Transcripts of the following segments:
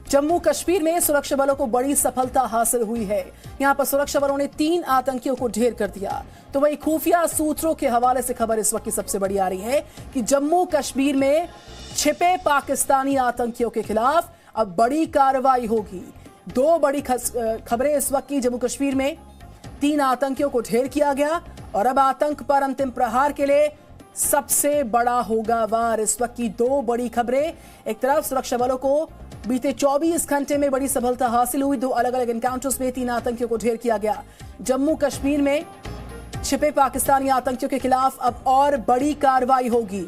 जम्मू कश्मीर में सुरक्षा बलों को बड़ी सफलता हासिल हुई है। यहां पर सुरक्षा बलों ने 3 आतंकियों को ढेर कर दिया। तो वही खुफिया सूत्रों के हवाले से खबर इस वक्त की सबसे बड़ी आ रही है कि जम्मू कश्मीर में छिपे पाकिस्तानी आतंकियों के खिलाफ अब बड़ी कार्रवाई होगी। 2 बड़ी खबरें इस वक्त की। जम्मू कश्मीर में 3 आतंकियों को ढेर किया गया और अब आतंक पर अंतिम प्रहार के लिए सबसे बड़ा होगा वार। इस वक्त की 2 बड़ी खबरें। एक तरफ सुरक्षा बलों को बीते 24 घंटे में बड़ी सफलता हासिल हुई। 2 अलग अलग एनकाउंटर्स में 3 आतंकियों को ढेर किया गया। जम्मू कश्मीर में छिपे पाकिस्तानी आतंकियों के खिलाफ अब और बड़ी कार्रवाई होगी।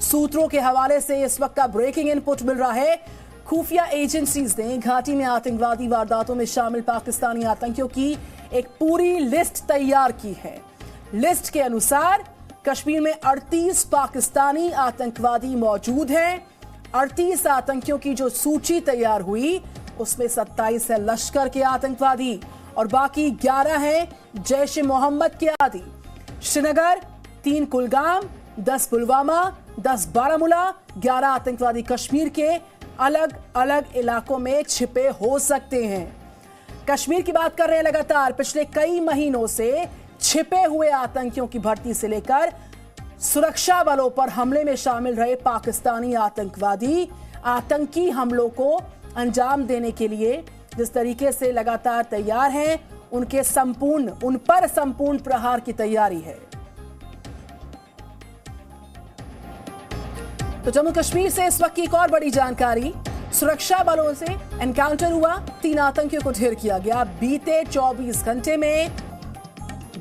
सूत्रों के हवाले से इस वक्त का ब्रेकिंग इनपुट मिल रहा है। खुफिया एजेंसीज ने घाटी में आतंकवादी वारदातों में शामिल पाकिस्तानी आतंकियों की एक पूरी लिस्ट तैयार की है। लिस्ट के अनुसार कश्मीर में 38 पाकिस्तानी आतंकवादी मौजूद हैं। 38 आतंकियों की जो सूची तैयार हुई उसमें 27 है लश्कर के आतंकवादी और बाकी 11 हैं जैश ए मोहम्मद के आदि। श्रीनगर, 3 कुलगाम, 10 पुलवामा, 10 बारामूला, 11 आतंकवादी कश्मीर के अलग अलग इलाकों में छिपे हो सकते हैं। कश्मीर की बात कर रहे हैं। लगातार पिछले कई महीनों से छिपे हुए आतंकियों की भर्ती से लेकर सुरक्षा बलों पर हमले में शामिल रहे पाकिस्तानी आतंकवादी आतंकी हमलों को अंजाम देने के लिए जिस तरीके से लगातार तैयार हैं, उन पर संपूर्ण प्रहार की तैयारी है। तो जम्मू कश्मीर से इस वक्त की एक और बड़ी जानकारी। सुरक्षा बलों से एनकाउंटर हुआ, 3 आतंकियों को ढेर किया गया। बीते 24 घंटे में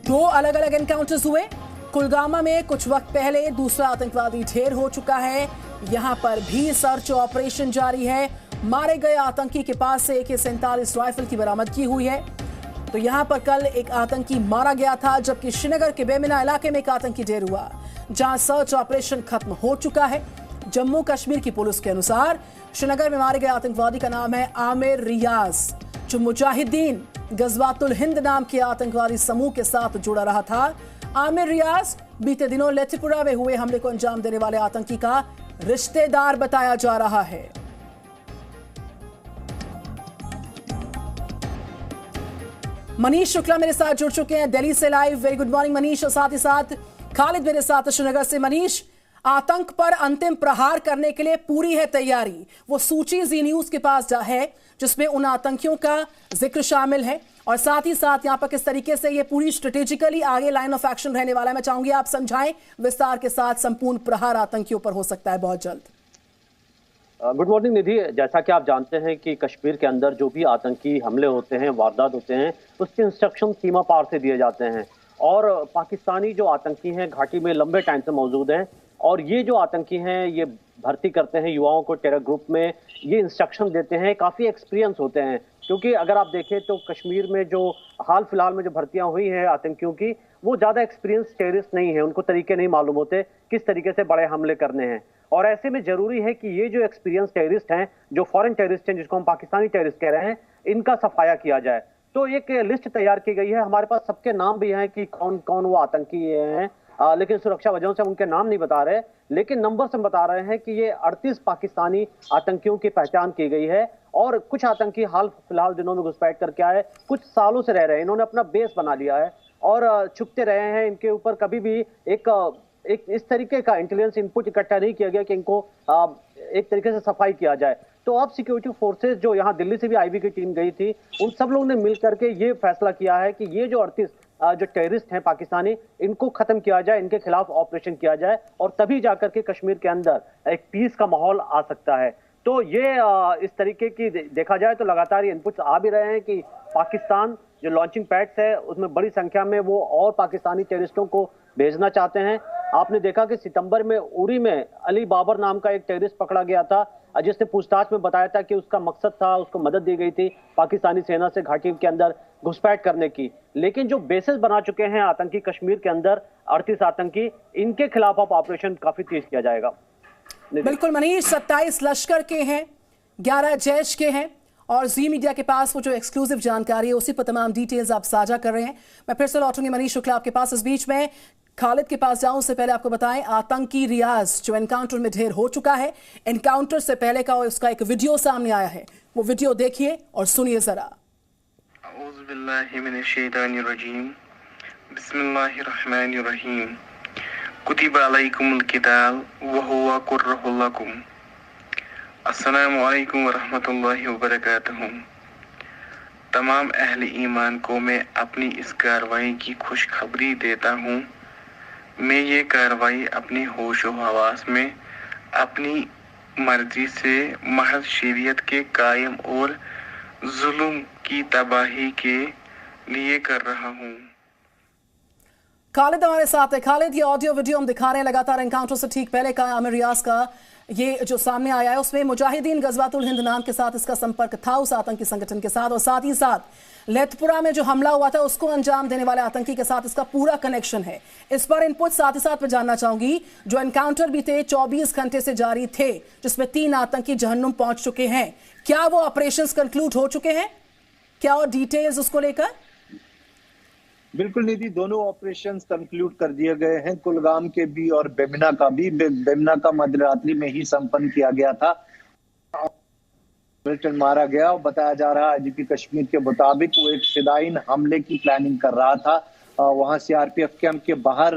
2 अलग अलग एनकाउंटर्स हुए। कुलगामा में कुछ वक्त पहले दूसरा आतंकवादी ढेर हो चुका है। यहां पर भी सर्च ऑपरेशन जारी है। मारे गए आतंकी के पास से AK-47 राइफल की बरामदगी हुई है। तो यहां पर कल एक आतंकी मारा गया था, जबकि श्रीनगर के बेमिना इलाके में एक आतंकी ढेर हुआ, जहां सर्च ऑपरेशन खत्म हो चुका है। जम्मू कश्मीर की पुलिस के अनुसार श्रीनगर में मारे गए आतंकवादी का नाम है आमिर रियाज, जो मुजाहिदीन गजवातुल हिंद नाम के आतंकवादी समूह के साथ जुड़ा रहा था। आमिर रियाज बीते दिनों लेथिपुरा में हुए हमले को अंजाम देने वाले आतंकी का रिश्तेदार बताया जा रहा है। मनीष शुक्ला मेरे साथ जुड़ चुके हैं दिल्ली से live. Very good morning Manish. और साथ ही साथ खालिद मेरे साथ श्रीनगर से। मनीष, आतंक पर अंतिम प्रहार करने के लिए पूरी है तैयारी। वो सूची जी न्यूज के पास है जिसमें उन आतंकियों का जिक्र शामिल है और साथ ही साथ यहां पर किस तरीके से ये पूरी स्ट्रेटेजिकली आगे लाइन ऑफ एक्शन रहने वाला है, मैं चाहूंगी आप समझाएं विस्तार के साथ। संपूर्ण प्रहार आतंकियों पर हो सकता है बहुत जल्द। गुड मॉर्निंग निधि। जैसा कि आप जानते हैं कि कश्मीर के अंदर जो भी आतंकी हमले होते हैं, वारदात होते हैं, उसके इंस्ट्रक्शन सीमा पार से दिए जाते हैं और पाकिस्तानी जो आतंकी हैं घाटी में लंबे टाइम से मौजूद हैं और ये जो आतंकी हैं ये भर्ती करते हैं युवाओं को टेरर ग्रुप में, ये इंस्ट्रक्शन देते हैं, काफ़ी एक्सपीरियंस होते हैं। क्योंकि अगर आप देखें तो कश्मीर में जो हाल फिलहाल में जो भर्तियां हुई हैं आतंकियों की, वो ज़्यादा एक्सपीरियंस टेररिस्ट नहीं है, उनको तरीके नहीं मालूम होते किस तरीके से बड़े हमले करने हैं। और ऐसे में जरूरी है कि ये जो एक्सपीरियंस टेररिस्ट हैं, जो फॉरेन टेररिस्ट हैं, जिसको हम पाकिस्तानी टेररिस्ट कह रहे हैं, इनका सफाया किया जाए। तो एक लिस्ट तैयार की गई है। हमारे पास सबके नाम भी हैं कि कौन कौन वो आतंकी हैं, लेकिन सुरक्षा वजहों से उनके नाम नहीं बता रहे, लेकिन नंबर से बता रहे हैं कि ये 38 पाकिस्तानी आतंकियों की पहचान की गई है और कुछ आतंकी हाल फिलहाल दिनों में घुसपैठ करके आए, कुछ सालों से रह रहे हैं, इन्होंने अपना बेस बना लिया है और छुपते रहे हैं। इनके ऊपर कभी भी एक इस तरीके का इंटेलिजेंस इनपुट इकट्ठा नहीं किया गया कि इनको एक तरीके से सफाई किया जाए। तो अब सिक्योरिटी फोर्सेस जो यहाँ दिल्ली से भी IB की टीम गई थी, उन सब लोगों ने मिल करके ये फैसला किया है कि ये जो 38 जो टेररिस्ट हैं पाकिस्तानी, इनको खत्म किया जाए, इनके खिलाफ ऑपरेशन किया जाए और तभी जाकर के कश्मीर के अंदर एक पीस का माहौल आ सकता है। तो ये इस तरीके की देखा जाए तो लगातार ये इनपुट्स आ भी रहे हैं कि पाकिस्तान जो लॉन्चिंग पैड्स है उसमें बड़ी संख्या में वो और पाकिस्तानी टेररिस्टों को भेजना चाहते हैं। आपने देखा कि सितंबर में उरी में अली बाबर नाम का एक टेररिस्ट पकड़ा गया था, जिसने पूछताछ में बताया था कि उसका मकसद था, उसको मदद दी गई थी पाकिस्तानी सेना से घाटी के अंदर घुसपैठ करने की। लेकिन जो बेसेस बना चुके हैं आतंकी कश्मीर के अंदर 38 आतंकी, इनके खिलाफ अब ऑपरेशन काफी तेज किया जाएगा। बिल्कुल मनीष, 27 लश्कर के हैं, 11 जैश के हैं और जी मीडिया के पास वो जो एक्सक्लूसिव जानकारी है उसी पर तमाम डिटेल्स आप साझा कर रहे हैं। मैं फिर से लौटूंगी मनीष शुक्ला आपके पास। इस बीच में खालिद के पास जाऊं उससे पहले आपको बताएं, आतंकी रियाज जो एनकाउंटर में ढेर हो चुका है, एनकाउंटर से पहले का उसका एक वीडियो सामने आया है, वो वीडियो देखिए और सुनिए जरा। बिस्मिल्लाहिर्रहमानिर्रहीम। कुतिबा अलैकुमुल किताल व हुवा कुर्रहुल लकुम। अस्सलामु अलैकुम व रहमतुल्लाहि व बरकातहू। तमाम अहले ईमान को मैं अपनी इस कार्रवाई की खुशखबरी देता हूँ। मैं ये कार्रवाई अपनी होश व हवास में अपनी मर्जी से महज शरीयत के कायम और जुल्म की तबाही के लिए कर रहा हूँ। खालिद हमारे साथ है। खालिद, ये ऑडियो वीडियो हम दिखा रहे हैं लगातार एनकाउंटर से ठीक पहले का आमिर रियाज का, ये जो सामने आया है उसमें मुजाहिदीन गजवातुल हिंद नाम के साथ इसका संपर्क था उस आतंकी संगठन के साथ, और साथ ही साथ लेथपुरा में जो हमला हुआ था उसको अंजाम देने वाले आतंकी के साथ इसका पूरा कनेक्शन है। इस पर इनपुट साथ ही साथ मैं जानना चाहूंगी, जो एनकाउंटर भी थे 24 घंटे से जारी थे जिसमें 3 आतंकी जहन्नुम पहुंच चुके हैं, क्या वो ऑपरेशंस कंक्लूड हो चुके हैं? क्या और डिटेल्स उसको लेकर? बिल्कुल निधि, दोनों ऑपरेशंस कंक्लूड कर दिए गए हैं, कुलगाम के भी और बेमिना का भी। बेमिना का मध्यरात्रि में ही संपन्न किया गया था। मिलिटेंट मारा गया और बताया जा रहा है आईजीपी कश्मीर के मुताबिक वो एक फिदायीन हमले की प्लानिंग कर रहा था। वहां सीआरपीएफ कैंप के बाहर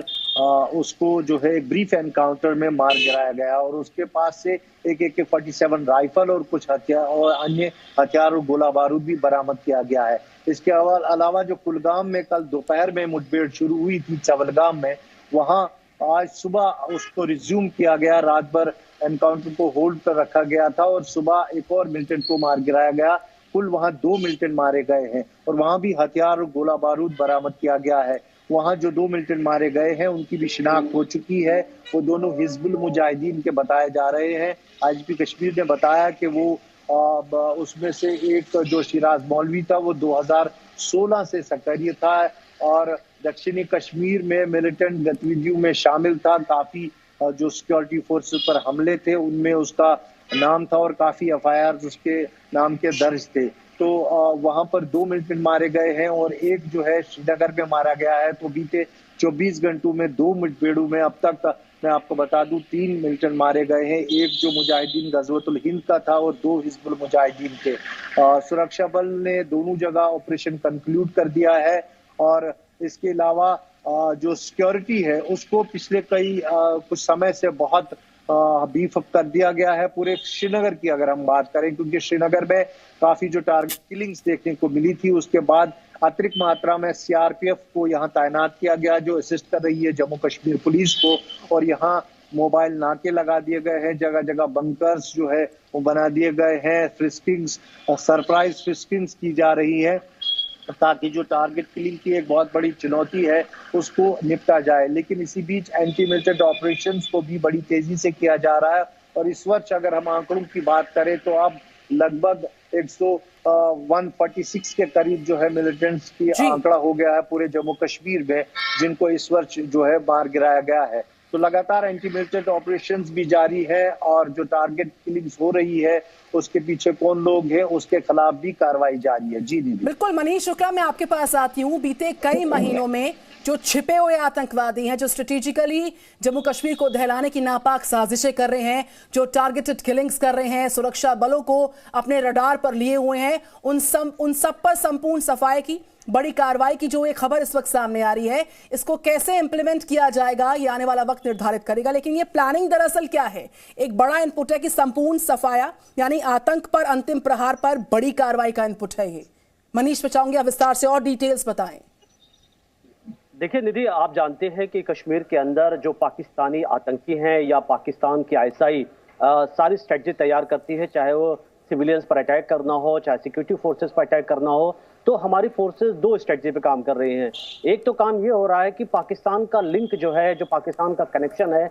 उसको जो है एक ब्रीफ एनकाउंटर में मार गिराया गया और उसके पास से एक AK-47 राइफल और कुछ हथियार और अन्य हथियार और गोला बारूद भी बरामद किया गया है। इसके अलावा जो कुलगाम में कल दोपहर में मुठभेड़ शुरू हुई थी चवलगाम में, वहां आज सुबह उसको रिज्यूम किया गया। रात भर एनकाउंटर को होल्ड पर रखा गया था और सुबह एक और मिलिटेंट को मार गिराया गया। कुल वहां 2 मिलिटेंट मारे गए हैं और वहां भी हथियार और गोला बारूद बरामद किया गया है। वहां जो 2 मिलिटेंट मारे गए हैं उनकी भी शिनाख्त हो चुकी है। वो दोनों हिजबुल मुजाहिदीन के बताए जा रहे हैं। आईजीपी कश्मीर ने बताया कि वो उसमें से एक जो शिराज मौलवी था वो 2016 से सक्रिय था और दक्षिणी कश्मीर में मिलिटेंट गतिविधियों में शामिल था। काफी जो सिक्योरिटी फोर्सेस पर हमले थे उनमें उसका नाम था और काफी FIR उसके नाम के दर्ज थे। तो वहां पर 2 मिलिटेंट मारे गए हैं और एक जो है श्रीनगर में मारा गया है। तो बीते 24 घंटों में 2 मुठभेड़ों में अब तक मैं आपको बता दूं 3 मिलिटेंट मारे गए हैं। एक जो मुजाहिदीन गजवतुल हिंद का था और 2 हिजबुल मुजाहिदीन के। सुरक्षा बल ने दोनों जगह ऑपरेशन कंक्लूड कर दिया है और इसके अलावा जो सिक्योरिटी है उसको पिछले कुछ समय से बहुत बीफ अप कर दिया गया है पूरे श्रीनगर की अगर हम बात करें, क्योंकि श्रीनगर में काफी जो टारगेट किलिंग्स देखने को मिली थी उसके बाद अतिरिक्त मात्रा में सीआरपीएफ को यहाँ तैनात किया गया जो असिस्ट कर रही है जम्मू कश्मीर पुलिस को। और यहाँ मोबाइल नाके लगा दिए गए हैं, जगह जगह बंकर्स जो है वो बना दिए गए हैं। फ्रिस्किंग्स, सरप्राइज फ्रिस्किंग्स की जा रही है ताकि जो टारगेट किलिंग की एक बहुत बड़ी चुनौती है उसको निपटा जाए। लेकिन इसी बीच एंटी मिलिटेंट ऑपरेशंस को भी बड़ी तेजी से किया जा रहा है और इस वर्ष अगर हम आंकड़ों की बात करें तो अब लगभग 146 के करीब जो है मिलिटेंट्स की आंकड़ा हो गया है पूरे जम्मू कश्मीर में, जिनको इस वर्ष जो है मार गिराया गया है। तो लगातार एंटी मिलिटेंट ऑपरेशंस भी जारी है और जो टारगेट किलिंग्स हो रही है उसके पीछे कौन लोग हैं उसके खिलाफ भी कार्रवाई जारी है। जी दीदी। बिल्कुल मनीष शुक्ला, मैं आपके पास आती हूँ। बीते कई महीनों में जो छिपे हुए आतंकवादी हैं, जो स्ट्रेटेजिकली जम्मू कश्मीर को दहलाने की नापाक साजिशें कर रहे हैं, जो टारगेटेड किलिंग्स कर रहे हैं, सुरक्षा बलों को अपने रडार पर लिए हुए हैं, उन सब पर संपूर्ण सफाई की बड़ी कार्रवाई की जो एक खबर इस वक्त सामने आ रही है, इसको कैसे इंप्लीमेंट किया जाएगा ये आने वाला वक्त निर्धारित करेगा। लेकिन ये प्लानिंग दरअसल क्या है? एक बड़ा इनपुट है कि संपूर्ण सफाया यानी आतंक पर अंतिम प्रहार पर बड़ी कार्रवाई का इनपुट है ये। मनीष, मैं चाहूंगी आप विस्तार से और डिटेल्स बताएं। देखिए निधि, आप जानते हैं कि कश्मीर के अंदर जो पाकिस्तानी आतंकी हैं या पाकिस्तान की ISI सारी स्ट्रेटजी तैयार करती है, चाहे वो सिविलियंस पर अटैक करना हो, चाहे सिक्योरिटी फोर्सेस पर अटैक करना हो। तो हमारी फोर्सेस 2 स्ट्रेटजी पे काम कर रही हैं। एक तो काम ये हो रहा है कि पाकिस्तान का लिंक जो है, जो पाकिस्तान का कनेक्शन है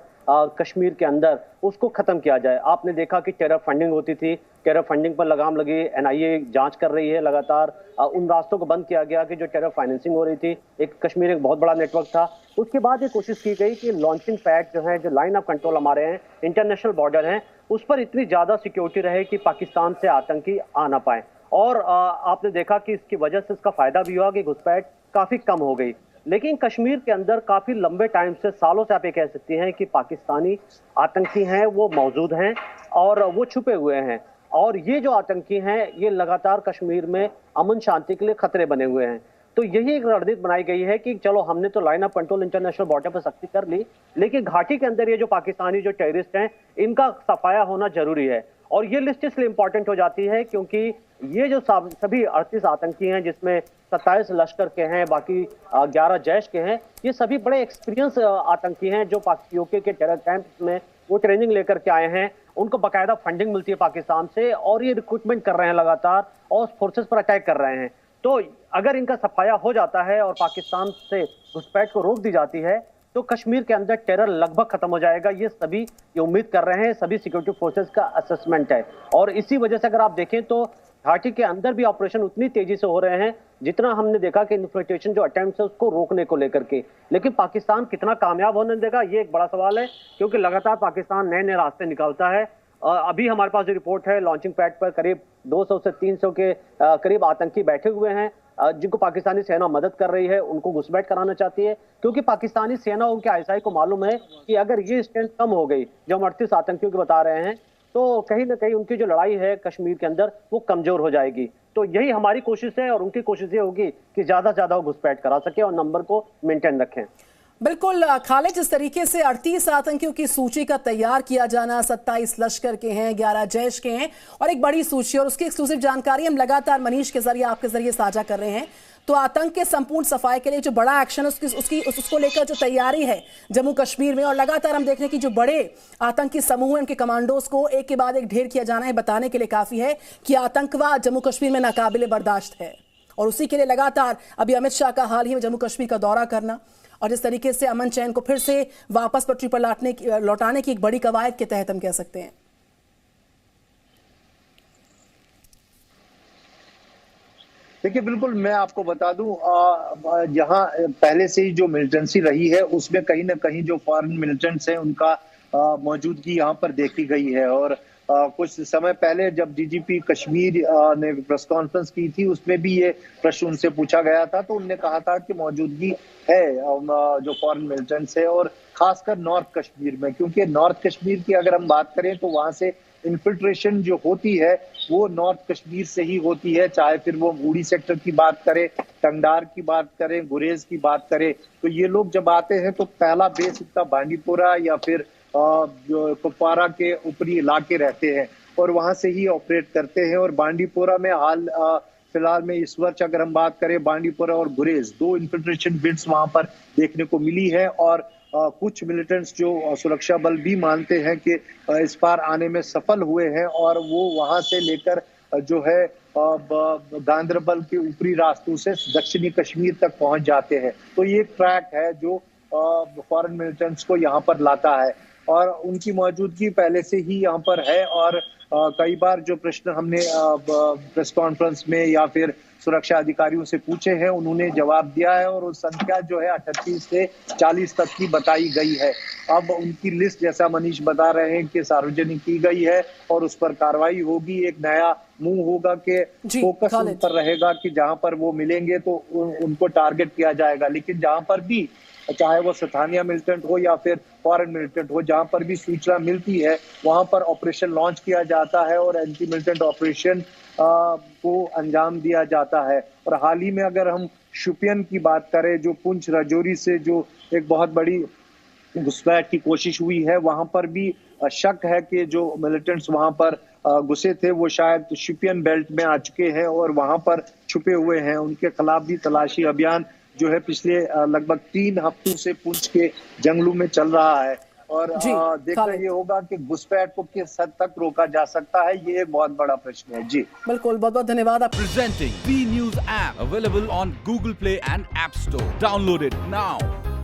कश्मीर के अंदर, उसको खत्म किया जाए। आपने देखा कि टेरर फंडिंग होती थी, टेरर फंडिंग पर लगाम लगी, NIA जांच कर रही है लगातार। उन रास्तों को बंद किया गया कि जो टेरर फाइनेंसिंग हो रही थी। कश्मीर एक बहुत बड़ा नेटवर्क था। उसके बाद ये कोशिश की गई कि लॉन्चिंग पैड जो है, जो लाइन ऑफ कंट्रोल हमारे हैं, इंटरनेशनल बॉर्डर हैं, उस पर इतनी ज्यादा सिक्योरिटी रहे कि पाकिस्तान से आतंकी आ ना पाए। और आपने देखा कि इसकी वजह से इसका फायदा भी हुआ कि घुसपैठ काफी कम हो गई। लेकिन कश्मीर के अंदर काफी लंबे टाइम से, सालों से आप ये कह सकती हैं कि पाकिस्तानी आतंकी हैं वो मौजूद हैं और वो छुपे हुए हैं। और ये जो आतंकी हैं ये लगातार कश्मीर में अमन शांति के लिए खतरे बने हुए हैं। तो यही एक रणनीति बनाई गई है कि चलो हमने तो line of control international border पर सख्ती कर ली, लेकिन घाटी के अंदर ये जो पाकिस्तानी जो टेररिस्ट हैं इनका सफाया होना जरूरी है। और ये लिस्ट इसलिए इंपॉर्टेंट हो जाती है क्योंकि ये जो सभी 38 आतंकी हैं, जिसमें 27 लश्कर के हैं, बाकी 11 जैश के हैं, ये सभी बड़े एक्सपीरियंस आतंकी हैं जो यूके के टेरर कैंप में वो ट्रेनिंग लेकर के आए हैं। उनको बाकायदा फंडिंग मिलती है पाकिस्तान से और ये रिक्रूटमेंट कर रहे हैं लगातार और फोर्सेस पर अटैक कर रहे हैं। तो अगर इनका सफाया हो जाता है और पाकिस्तान से घुसपैठ को रोक दी जाती है तो कश्मीर के अंदर टेरर लगभग खत्म हो जाएगा। ये सभी ये उम्मीद कर रहे हैं, सभी सिक्योरिटी फोर्सेस का असेसमेंट है। और इसी वजह से अगर आप देखें तो घाटी के अंदर भी ऑपरेशन उतनी तेजी से हो रहे हैं जितना हमने देखा कि इन्फिल्ट्रेशन जो अटेम्प्ट है उसको रोकने को लेकर के। लेकिन पाकिस्तान कितना कामयाब होने देगा ये एक बड़ा सवाल है, क्योंकि लगातार पाकिस्तान नए नए रास्ते निकालता है। अभी हमारे पास जो रिपोर्ट है, लॉन्चिंग पैड पर करीब 200 से 300 के करीब आतंकी बैठे हुए हैं जिनको पाकिस्तानी सेना मदद कर रही है, उनको घुसपैठ कराना चाहती है। क्योंकि पाकिस्तानी सेना, उनके आईएसआई को मालूम है कि अगर ये स्ट्रेंथ कम हो गई जो हम 38 आतंकियों की बता रहे हैं, तो कहीं ना कहीं उनकी जो लड़ाई है कश्मीर के अंदर वो कमजोर हो जाएगी। तो यही हमारी कोशिश है और उनकी कोशिश ये होगी कि ज्यादा से ज्यादा वो घुसपैठ करा सके और नंबर को मेंटेन रखें। बिल्कुल खालिद, जिस तरीके से 38 आतंकियों की सूची का तैयार किया जाना, 27 लश्कर के हैं, 11 जैश के हैं और एक बड़ी सूची, और उसकी एक्सक्लूसिव जानकारी हम लगातार मनीष के जरिए आपके जरिए साझा कर रहे हैं। तो आतंक के संपूर्ण सफाई के लिए जो बड़ा एक्शन है उसको लेकर जो तैयारी है जम्मू कश्मीर में, और लगातार हम देख रहे हैं कि जो बड़े आतंकी समूह हैं उनके कमांडोज को एक के बाद एक ढेर किया जाना है, बताने के लिए काफी है कि आतंकवाद जम्मू कश्मीर में नाकाबिले बर्दाश्त है। और उसी के लिए लगातार अभी अमित शाह का हाल ही में जम्मू कश्मीर का दौरा करना और जिस तरीके से अमन चैन को फिर से वापस पटरी पर लौटाने की एक बड़ी कवायद के तहत हम कह सकते हैं। देखिए, बिल्कुल मैं आपको बता दूं, जहां पहले से ही जो मिलिटेंसी रही है उसमें कहीं ना कहीं जो फॉरेन मिलिटेंट्स हैं उनका मौजूदगी यहां पर देखी गई है। और कुछ समय पहले जब डीजीपी कश्मीर ने प्रेस कॉन्फ्रेंस की थी उसमें भी ये प्रश्न उनसे पूछा गया था, तो उन्होंने कहा था कि मौजूदगी है जो फॉरेन मिलिटेंट्स है और खासकर नॉर्थ कश्मीर में, क्योंकि नॉर्थ कश्मीर की अगर हम बात करें तो वहां से इन्फिल्ट्रेशन जो होती है वो नॉर्थ कश्मीर से ही होती है, चाहे फिर वो उड़ी सेक्टर की बात करें, टंगडार की बात करें, गुरेज की बात करें। तो ये लोग जब आते हैं तो पहला बेस इनका बांडीपोरा या फिर जो कुपवारा के ऊपरी इलाके रहते हैं और वहां से ही ऑपरेट करते हैं। और बांडीपोरा में फिलहाल में इस वर्ष अगर हम बात करें, बांडीपोरा और गुरेज 2 इन्फिल्ट्रेशन बिट्स वहां पर देखने को मिली है। और कुछ मिलिटेंट्स जो सुरक्षा बल भी मानते हैं कि इस पार आने में सफल हुए हैं और वो वहां से लेकर जो है गांदरबल के ऊपरी रास्तों से दक्षिणी कश्मीर तक पहुंच जाते हैं। तो ये ट्रैक है जो फॉरेन मिलिटेंट्स को यहाँ पर लाता है और उनकी मौजूदगी पहले से ही यहाँ पर है। और कई बार जो प्रश्न हमने प्रेस कॉन्फ्रेंस में या फिर सुरक्षा अधिकारियों से पूछे हैं उन्होंने जवाब दिया है और वो संख्या जो है 38 से 40 तक की बताई गई है। अब उनकी लिस्ट जैसा मनीष बता रहे हैं कि सार्वजनिक की गई है और उस पर कार्रवाई होगी। एक नया मूव होगा कि फोकस उन पर रहेगा कि जहां पर वो मिलेंगे तो उनको टारगेट किया जाएगा। लेकिन जहां पर भी, चाहे वो स्थानीय मिलिटेंट हो या फिर फॉरेन मिलिटेंट हो, जहां पर भी सूचना मिलती है वहां पर ऑपरेशन लॉन्च किया जाता है और एंटी मिलिटेंट ऑपरेशन को अंजाम दिया जाता है। और हाल ही में अगर हम शोपियान की बात करें, जो पुंछ राजौरी से जो एक बहुत बड़ी घुसपैठ की कोशिश हुई है, वहां पर भी शक है कि जो मिलिटेंट्स वहां पर घुसे थे वो शायद शोपियान बेल्ट में आ चुके हैं और वहां पर छुपे हुए हैं। उनके खिलाफ भी तलाशी अभियान जो है पिछले लगभग 3 हफ्तों से पुंछ के जंगलों में चल रहा है। और देखना ये होगा कि घुसपैठ को किस हद तक रोका जा सकता है, ये एक बहुत बड़ा प्रश्न है। जी बिल्कुल, बहुत बहुत धन्यवाद। Presenting B news app available on Google Play and app store. Download it now.